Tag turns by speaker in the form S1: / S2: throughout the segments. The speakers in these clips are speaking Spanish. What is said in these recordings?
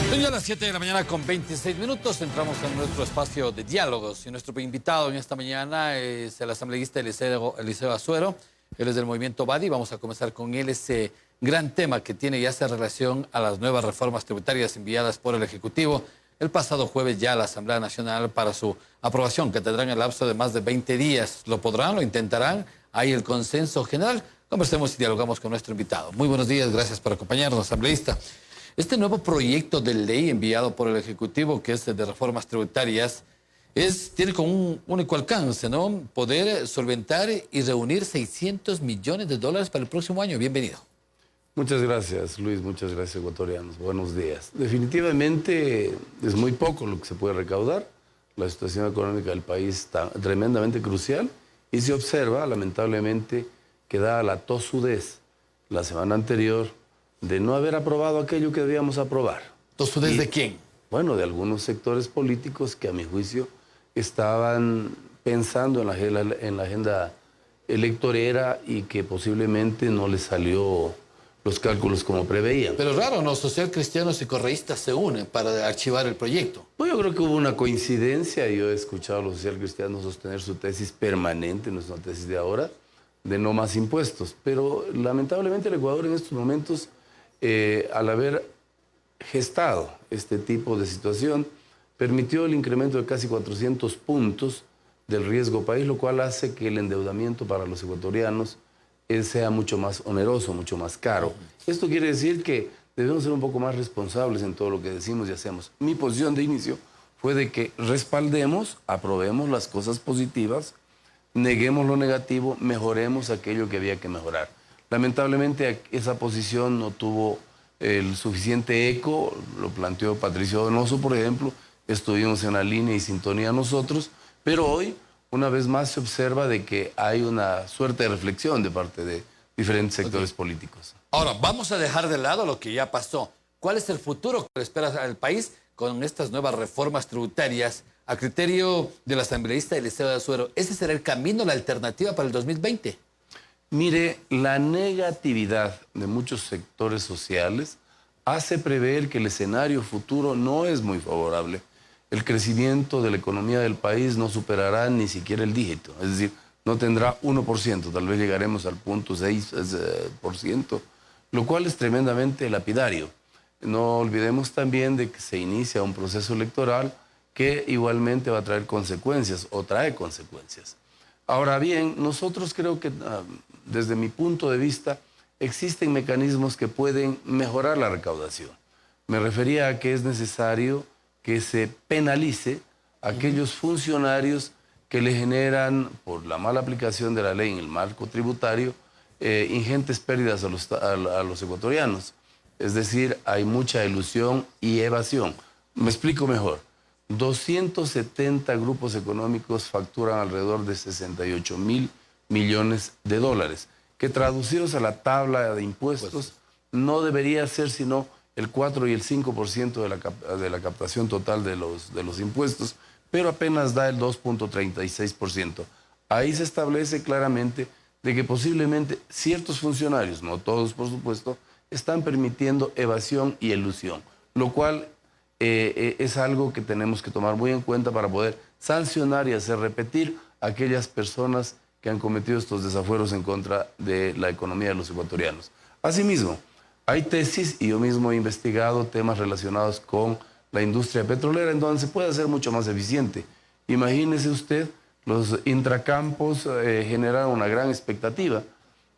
S1: Son ya las 7 de la mañana con 26 minutos. Entramos en nuestro espacio de diálogos. Y nuestro invitado en esta mañana es el asambleísta Eliseo Azuero. Él es del movimiento Badi. Vamos a comenzar con él ese gran tema que tiene y hace relación a las nuevas reformas tributarias enviadas por el Ejecutivo el pasado jueves ya a la Asamblea Nacional para su aprobación, que tendrán el lapso de más de 20 días. ¿Lo podrán? ¿Lo intentarán? ¿Hay el consenso general? Conversemos y dialogamos con nuestro invitado. Muy buenos días, gracias por acompañarnos, asambleísta. Este nuevo proyecto de ley enviado por el Ejecutivo, que es de reformas tributarias, tiene como un único alcance, ¿no? Poder solventar y reunir 600 millones de dólares para el próximo año. Bienvenido.
S2: Muchas gracias, Luis. Muchas gracias, ecuatorianos. Buenos días. Definitivamente es muy poco lo que se puede recaudar. La situación económica del país está tremendamente crucial y se observa, lamentablemente, que da la tosudez la semana anterior de no haber aprobado aquello que debíamos aprobar.
S1: ¿Tosudez de quién?
S2: Bueno, de algunos sectores políticos que a mi juicio estaban pensando en la agenda electorera y que posiblemente no les salió los cálculos como preveían.
S1: Pero raro, ¿no? Socialcristianos y correístas se unen para archivar el proyecto.
S2: Pues yo creo que hubo una coincidencia. Yo he escuchado a los socialcristianos sostener su tesis permanente, no es una tesis de ahora, de no más impuestos. Pero lamentablemente el Ecuador en estos momentos, al haber gestado este tipo de situación, permitió el incremento de casi 400 puntos del riesgo país, lo cual hace que el endeudamiento para los ecuatorianos sea mucho más oneroso, mucho más caro. Esto quiere decir que debemos ser un poco más responsables en todo lo que decimos y hacemos. Mi posición de inicio fue de que respaldemos, aprobemos las cosas positivas, neguemos lo negativo, mejoremos aquello que había que mejorar. Lamentablemente esa posición no tuvo el suficiente eco, lo planteó Patricio Donoso, por ejemplo, estuvimos en la línea y sintonía nosotros, pero hoy una vez más se observa de que hay una suerte de reflexión de parte de diferentes sectores políticos.
S1: Ahora, vamos a dejar de lado lo que ya pasó. ¿Cuál es el futuro que le espera al país con estas nuevas reformas tributarias a criterio del asambleísta Eliseo Azuero? ¿Ese será el camino, la alternativa para el 2020?
S2: Mire, la negatividad de muchos sectores sociales hace prever que el escenario futuro no es muy favorable. El crecimiento de la economía del país no superará ni siquiera el dígito, es decir, no tendrá 1%, tal vez llegaremos al 0.6%, lo cual es tremendamente lapidario. No olvidemos también de que se inicia un proceso electoral que igualmente va a traer consecuencias o trae consecuencias. Ahora bien, nosotros creo que desde mi punto de vista existen mecanismos que pueden mejorar la recaudación. Me refería a que es necesario que se penalice a aquellos funcionarios que le generan, por la mala aplicación de la ley en el marco tributario, ingentes pérdidas a los ecuatorianos. Es decir, hay mucha elusión y evasión. Me explico mejor. 270 grupos económicos facturan alrededor de 68.000 millones de dólares, que traducidos a la tabla de impuestos no debería ser sino el 4 y el 5% de la captación total de los impuestos, pero apenas da el 2.36%. Ahí se establece claramente de que posiblemente ciertos funcionarios, no todos por supuesto, están permitiendo evasión y elusión, lo cual es algo que tenemos que tomar muy en cuenta para poder sancionar y hacer repetir a aquellas personas que han cometido estos desafueros en contra de la economía de los ecuatorianos. Asimismo, hay tesis, y yo mismo he investigado temas relacionados con la industria petrolera, en donde se puede hacer mucho más eficiente. Imagínese usted, los intracampos generaron una gran expectativa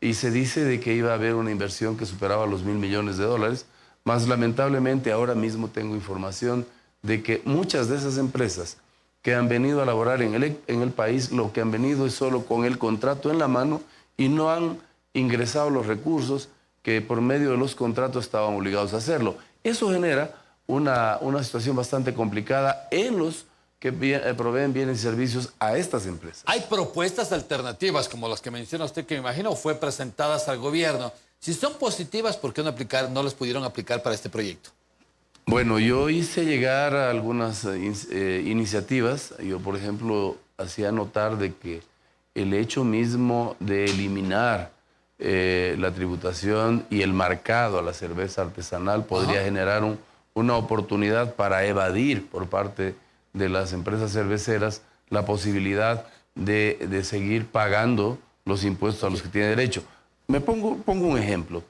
S2: y se dice de que iba a haber una inversión que superaba los 1.000 millones de dólares, más lamentablemente ahora mismo tengo información de que muchas de esas empresas que han venido a laborar en el país, lo que han venido es solo con el contrato en la mano y no han ingresado los recursos que por medio de los contratos estaban obligados a hacerlo. Eso genera una situación bastante complicada en los que proveen bienes y servicios a estas empresas.
S1: Hay propuestas alternativas, como las que menciona usted, que me imagino fue presentadas al gobierno. Si son positivas, ¿por qué no las pudieron aplicar para este proyecto?
S2: Bueno, yo hice llegar a algunas iniciativas. Yo, por ejemplo, hacía notar de que el hecho mismo de eliminar la tributación y el marcado a la cerveza artesanal podría generar una oportunidad para evadir por parte de las empresas cerveceras la posibilidad de seguir pagando los impuestos a los que tiene derecho. Pongo un ejemplo.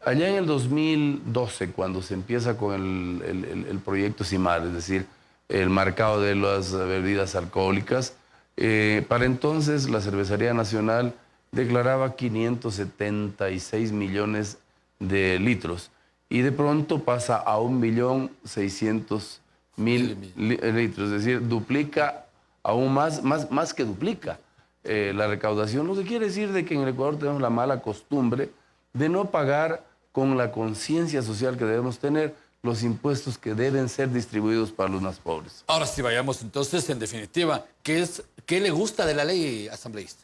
S2: Allá en el 2012, cuando se empieza con el proyecto CIMAR, es decir, el marcado de las bebidas alcohólicas, para entonces la Cervecería Nacional declaraba 576 millones de litros y de pronto pasa a 1.600.000 litros, es decir, duplica aún más que duplica la recaudación, lo que quiere decir de que en el Ecuador tenemos la mala costumbre de no pagar con la conciencia social que debemos tener los impuestos que deben ser distribuidos para los más pobres.
S1: Ahora sí, vayamos entonces, en definitiva, ¿qué le gusta de la ley, asambleísta?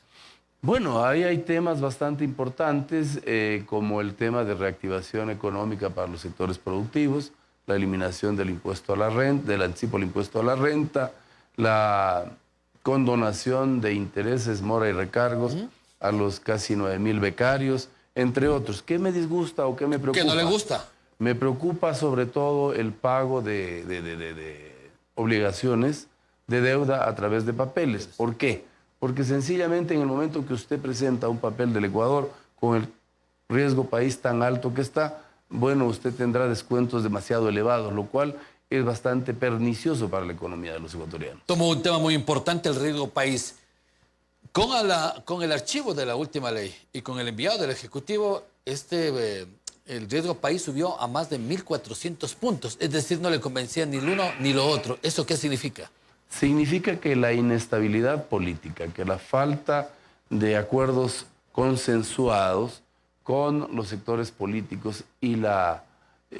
S2: Bueno, ahí hay temas bastante importantes, como el tema de reactivación económica para los sectores productivos, la eliminación del impuesto a la renta, del anticipo al impuesto a la renta, la condonación de intereses, mora y recargos a los casi 9.000 becarios, entre otros. ¿Qué me disgusta o qué me preocupa?
S1: ¿Qué no le gusta?
S2: Me preocupa sobre todo el pago de obligaciones de deuda a través de papeles. ¿Por qué? Porque sencillamente en el momento que usted presenta un papel del Ecuador con el riesgo país tan alto que está, bueno, usted tendrá descuentos demasiado elevados, lo cual es bastante pernicioso para la economía de los ecuatorianos.
S1: Tomo un tema muy importante, el riesgo país. Con el archivo de la última ley y con el enviado del Ejecutivo, el riesgo país subió a más de 1.400 puntos. Es decir, no le convencía ni lo uno ni lo otro. ¿Eso qué significa?
S2: Significa que la inestabilidad política, que la falta de acuerdos consensuados con los sectores políticos y la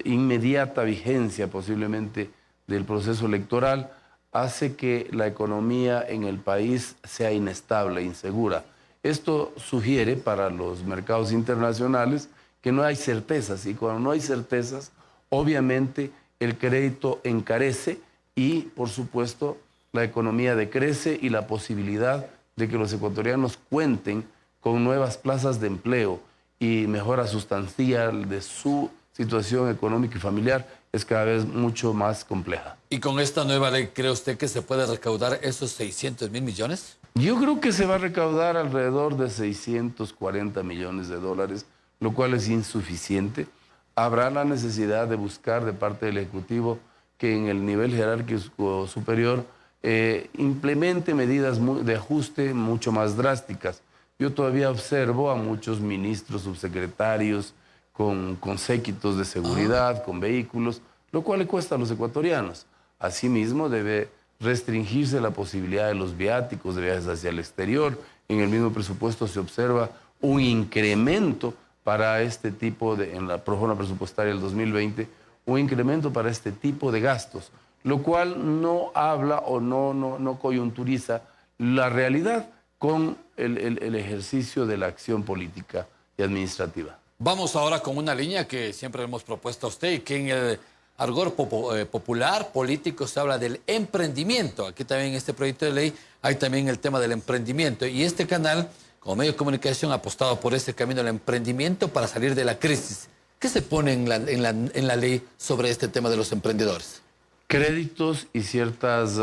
S2: inmediata vigencia posiblemente del proceso electoral hace que la economía en el país sea inestable, insegura. Esto sugiere para los mercados internacionales que no hay certezas, y cuando no hay certezas, obviamente el crédito encarece y, por supuesto, la economía decrece y la posibilidad de que los ecuatorianos cuenten con nuevas plazas de empleo y mejora sustancial de su situación económica y familiar es cada vez mucho más compleja.
S1: ¿Y con esta nueva ley cree usted que se puede recaudar esos 600.000 millones?
S2: Yo creo que se va a recaudar alrededor de 640 millones de dólares, lo cual es insuficiente. Habrá la necesidad de buscar de parte del Ejecutivo que en el nivel jerárquico superior implemente medidas de ajuste mucho más drásticas. Yo todavía observo a muchos ministros, subsecretarios, con séquitos de seguridad, con vehículos, lo cual le cuesta a los ecuatorianos. Asimismo, debe restringirse la posibilidad de los viáticos, de viajes hacia el exterior. En el mismo presupuesto se observa un incremento para este tipo en la prórroga presupuestaria del 2020, un incremento para este tipo de gastos, lo cual no habla o no coyunturiza la realidad con el ejercicio de la acción política y administrativa.
S1: Vamos ahora con una línea que siempre hemos propuesto a usted y que en el argot popular político se habla del emprendimiento. Aquí también en este proyecto de ley hay también el tema del emprendimiento. Y este canal, como medio de comunicación, ha apostado por ese camino del emprendimiento para salir de la crisis. ¿Qué se pone en la ley sobre este tema de los emprendedores?
S2: Créditos y ciertas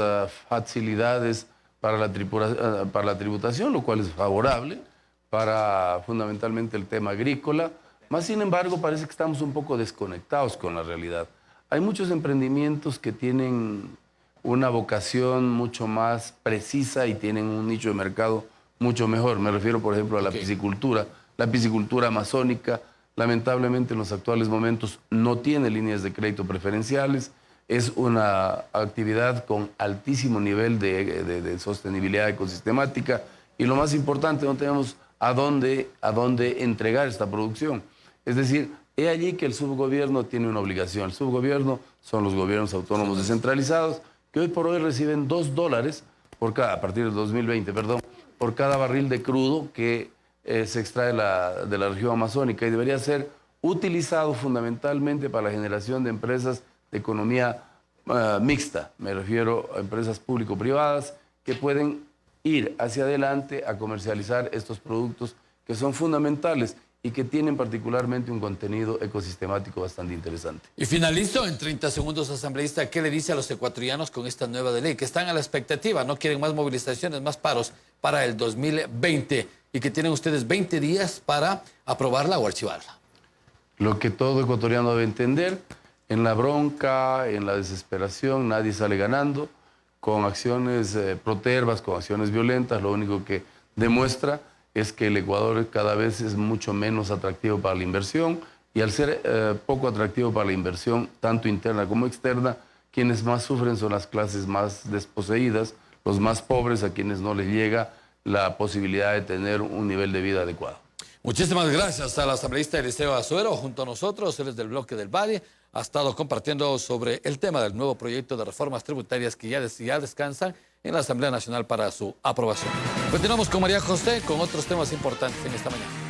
S2: facilidades para la tributación, lo cual es favorable para fundamentalmente el tema agrícola. Más sin embargo, parece que estamos un poco desconectados con la realidad. Hay muchos emprendimientos que tienen una vocación mucho más precisa y tienen un nicho de mercado mucho mejor. Me refiero, por ejemplo, a la piscicultura. La piscicultura amazónica, lamentablemente en los actuales momentos, no tiene líneas de crédito preferenciales. Es una actividad con altísimo nivel de sostenibilidad ecosistemática y lo más importante, no tenemos a dónde entregar esta producción. Es decir, he allí que el subgobierno tiene una obligación. El subgobierno son los gobiernos autónomos descentralizados que hoy por hoy reciben $2 a partir del 2020, por cada barril de crudo que se extrae de la región amazónica y debería ser utilizado fundamentalmente para la generación de empresas de economía mixta. Me refiero a empresas público-privadas que pueden ir hacia adelante a comercializar estos productos que son fundamentales y que tienen particularmente un contenido ecosistemático bastante interesante.
S1: Y finalizo en 30 segundos, asambleísta, ¿qué le dice a los ecuatorianos con esta nueva de ley? Que están a la expectativa, no quieren más movilizaciones, más paros para el 2020 y que tienen ustedes 20 días para aprobarla o archivarla.
S2: Lo que todo ecuatoriano debe entender, en la bronca, en la desesperación, nadie sale ganando. Con acciones protervas, con acciones violentas, lo único que demuestra es que el Ecuador cada vez es mucho menos atractivo para la inversión y al ser poco atractivo para la inversión, tanto interna como externa, quienes más sufren son las clases más desposeídas, los más pobres a quienes no les llega la posibilidad de tener un nivel de vida adecuado.
S1: Muchísimas gracias al asambleísta Eliseo Azuero junto a nosotros, él es del bloque del BADI, ha estado compartiendo sobre el tema del nuevo proyecto de reformas tributarias que ya descansan en la Asamblea Nacional para su aprobación. Continuamos con María José con otros temas importantes en esta mañana.